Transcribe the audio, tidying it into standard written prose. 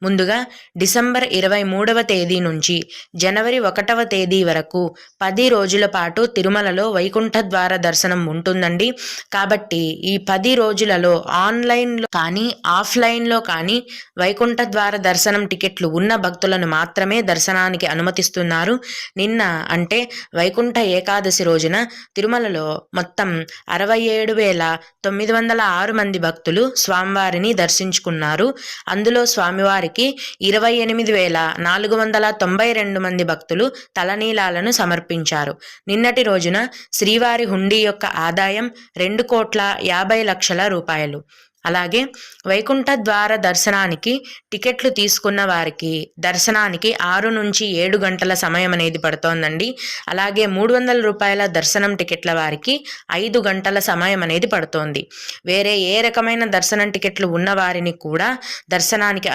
ముందుగా డిసెంబర్ 23వ తేదీ నుంచి జనవరి 1వ తేదీ వరకు 10 రోజుల పాటు తిరుమలలో వైకుంఠ ద్వార దర్శనం ఉంటుందండి. కాబట్టి ఈ 10 రోజులలో ఆన్లైన్లో కానీ ఆఫ్లైన్లో కానీ వైకుంఠ ద్వార దర్శనం టికెట్లు ఉన్న భక్తులను మాత్రమే దర్శనానికి అనుమతిస్తున్నారు. నిన్న అంటే వైకుంఠ ఏకాదశి రోజున తిరుమలలో మొత్తం 67,906 మంది భక్తులు స్వామివారిని దర్శించుకున్నారు. అందులో స్వామివారికి 28,492 మంది భక్తులు తలనీలాలను సమర్పించారు. నిన్నటి రోజున శ్రీవారి హుండీ యొక్క ఆదాయం 2,50,00,000 రూపాయలు. అలాగే వైకుంఠ ద్వార దర్శనానికి టికెట్లు తీసుకున్న వారికి దర్శనానికి 6 నుంచి 7 గంటల సమయం అనేది పడుతోందండి. అలాగే 300 రూపాయల దర్శనం టికెట్ల వారికి 5 గంటల సమయం అనేది పడుతోంది. వేరే ఏ రకమైన దర్శనం టికెట్లు ఉన్న వారిని కూడా దర్శనానికి